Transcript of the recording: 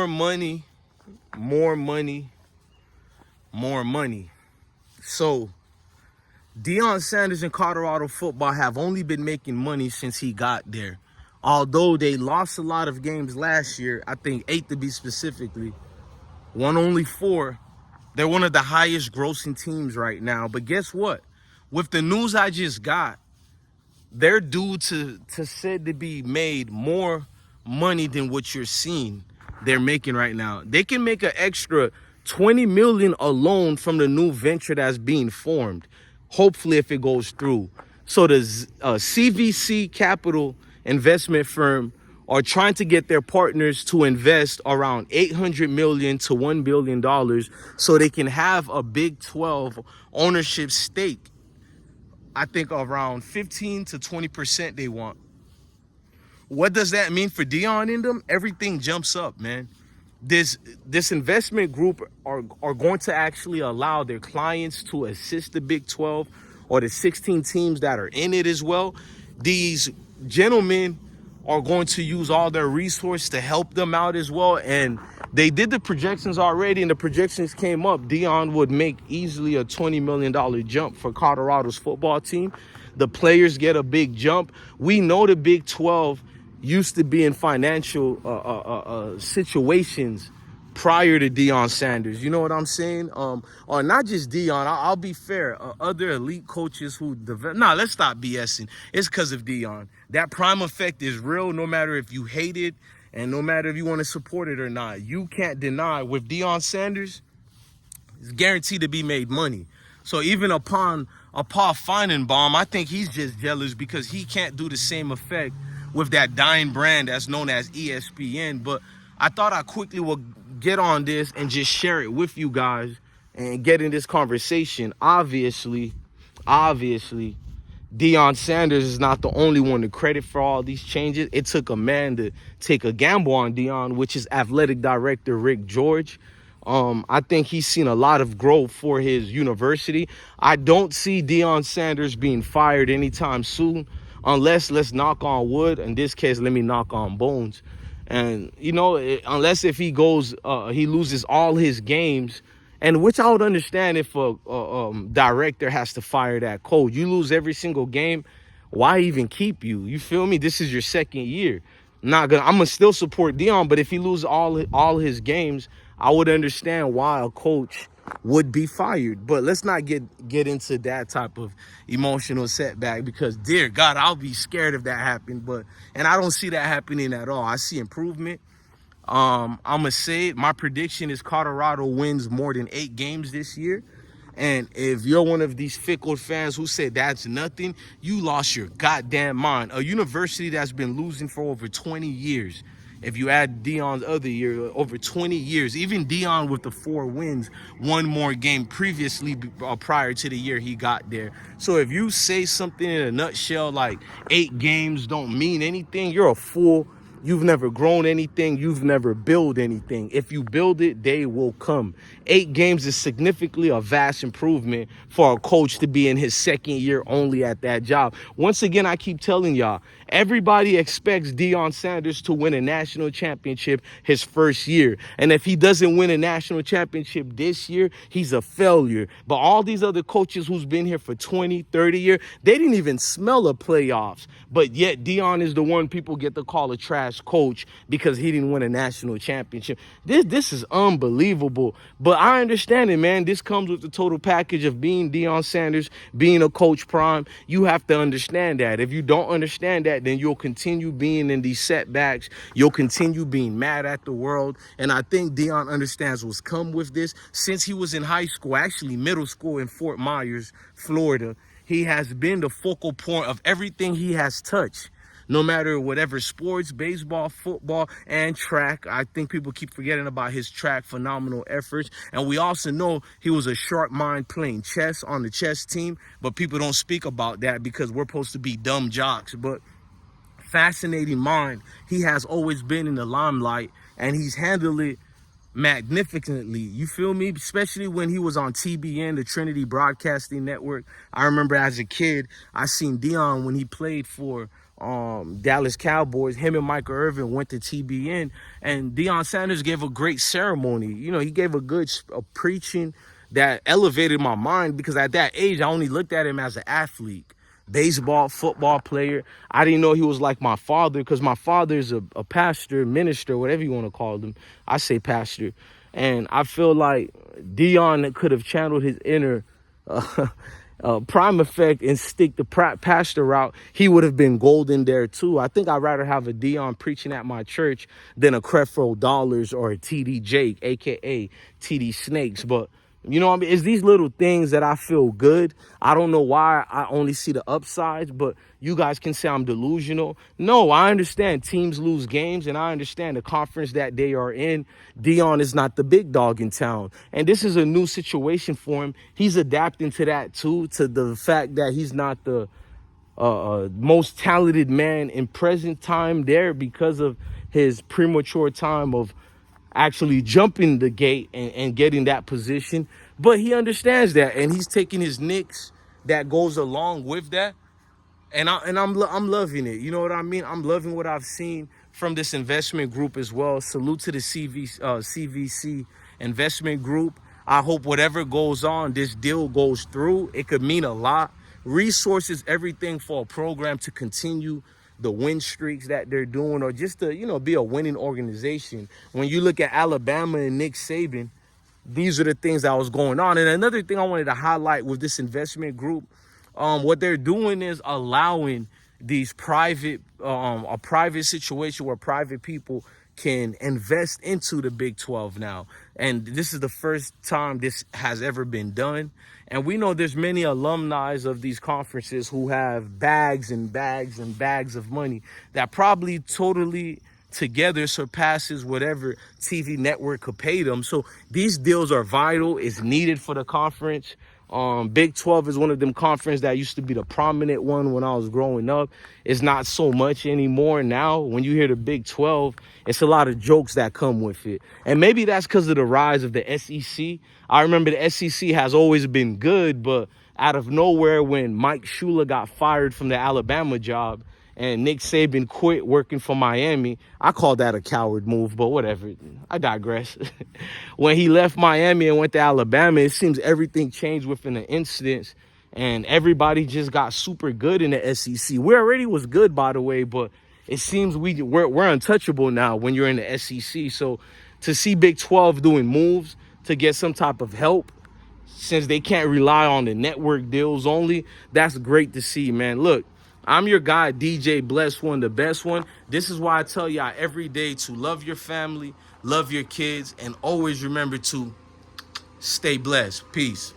more money, more money, more money. So Deion Sanders and Colorado football have only been making money since he got there. Although they lost a lot of games last year, I think 8 to be specifically, won only 4. They're one of the highest grossing teams right now. But guess what? With the news I just got, they're due to said to be made more money than what you're seeing they're making right now. They can make an extra $20 million alone from the new venture that's being formed. Hopefully, if it goes through. So the CVC Capital investment firm are trying to get their partners to invest around $800 million to $1 billion so they can have a Big 12 ownership stake. I think around 15 to 20% they want. What does that mean for Deion and them? Everything jumps up, man. This investment group are going to actually allow their clients to assist the Big 12 or the 16 teams that are in it as well. These gentlemen are going to use all their resources to help them out as well. And they did the projections already, and the projections came up. Deion would make easily a $20 million jump for Colorado's football team. The players get a big jump. We know the Big 12 used to be in financial situations prior to Deion Sanders. You know what I'm saying? Or not just Deion. I'll be fair. Other elite coaches who develop. Nah, let's stop BSing. It's because of Deion. That prime effect is real, no matter if you hate it and no matter if you want to support it or not. You can't deny with Deion Sanders, it's guaranteed to be made money. So even upon Paul Feinenbaum, I think he's just jealous because he can't do the same effect with that dying brand that's known as ESPN. But I thought I quickly would get on this and just share it with you guys and get in this conversation. Obviously, Deion Sanders is not the only one to credit for all these changes. It took a man to take a gamble on Deion, which is athletic director Rick George. I think he's seen a lot of growth for his university. I don't see Deion Sanders being fired anytime soon, unless, let's knock on wood. In this case, let me knock on bones. And, you know, unless if he goes, he loses all his games, and which I would understand if a director has to fire that coach. You lose every single game, why even keep you? You feel me? This is your second year. I'm gonna still support Deion, but if he loses all his games, I would understand why a coach would be fired. But let's not get into that type of emotional setback, because dear God, I'll be scared if that happened. And I don't see that happening at all. I see improvement. I'm gonna say it. My prediction is Colorado wins more than 8 games this year. And if you're one of these fickle fans who said that's nothing, you lost your goddamn mind. A university that's been losing for over 20 years. If you add Deion's other year, over 20 years. Even Deion with the 4 wins, 1 more game previously prior to the year he got there. So if you say something in a nutshell like 8 games don't mean anything, you're a fool. You've never grown anything. You've never built anything. If you build it, they will come. 8 games is significantly a vast improvement for a coach to be in his second year only at that job. Once again, I keep telling y'all, everybody expects Deion Sanders to win a national championship his first year. And if he doesn't win a national championship this year, he's a failure. But all these other coaches who's been here for 20, 30 years, they didn't even smell a playoffs. But yet Deion is the one people get to call a trash coach because he didn't win a national championship. This is unbelievable. But I understand it, man. This comes with the total package of being Deion Sanders, being a coach prime. You have to understand that. If you don't understand that, then you'll continue being in these setbacks. You'll continue being mad at the world. And I think Deion understands what's come with this. Since he was in high school, actually middle school in Fort Myers, Florida, he has been the focal point of everything he has touched. No matter whatever sports, baseball, football, and track. I think people keep forgetting about his track phenomenal efforts. And we also know he was a sharp mind playing chess on the chess team. But people don't speak about that because we're supposed to be dumb jocks. But fascinating mind. He has always been in the limelight, and he's handled it magnificently. You feel me? Especially when he was on TBN, the Trinity Broadcasting Network. I remember as a kid, I seen Deion when he played for Dallas Cowboys. Him and Michael Irvin went to TBN, and Deion Sanders gave a great ceremony. You know, he gave a good preaching that elevated my mind, because at that age, I only looked at him as an athlete, baseball, football player. I didn't know he was like my father, because my father is a pastor, minister, whatever you want to call them. I say pastor. And I feel like Deion could have channeled his inner prime effect and stick the pastor route. He would have been golden there too. I think I'd rather have a Deion preaching at my church than a Creflo Dollars or a TD Jake, aka TD Snakes. But you know what I mean? It's these little things that I feel good. I don't know why I only see the upsides, but you guys can say I'm delusional. No, I understand teams lose games, and I understand the conference that they are in. Deion is not the big dog in town. And this is a new situation for him. He's adapting to that too, to the fact that he's not the most talented man in present time there, because of his premature time of actually jumping the gate and getting that position. But he understands that, and he's taking his nicks that goes along with that. And I'm loving it. You know what I mean? I'm loving what I've seen from this investment group as well. Salute to the CVC investment group. I hope whatever goes on, this deal goes through. It could mean a lot. Resources, everything for a program to continue the win streaks that they're doing, or just to, you know, be a winning organization. When you look at Alabama and Nick Saban, these are the things that was going on. And another thing I wanted to highlight with this investment group, what they're doing is allowing these a private situation where private people can invest into the Big 12 now. And this is the first time this has ever been done. And we know there's many alumni of these conferences who have bags and bags and bags of money that probably totally together surpasses whatever TV network could pay them. So these deals are vital. It's needed for the conference. Big 12 is one of them conferences that used to be the prominent one when I was growing up. It's not so much anymore now. When you hear the Big 12, it's a lot of jokes that come with it. And maybe that's because of the rise of the SEC. I remember the SEC has always been good, but out of nowhere, when Mike Shula got fired from the Alabama job and Nick Saban quit working for Miami, I call that a coward move, but whatever. I digress. When he left Miami and went to Alabama, it seems everything changed within an instant, and everybody just got super good in the SEC. We already was good, by the way, but it seems we're untouchable now when you're in the SEC. So to see Big 12 doing moves to get some type of help, since they can't rely on the network deals only, that's great to see, man. Look, I'm your guy, DJ Bless One, the best one. This is why I tell y'all every day to love your family, love your kids, and always remember to stay blessed. Peace.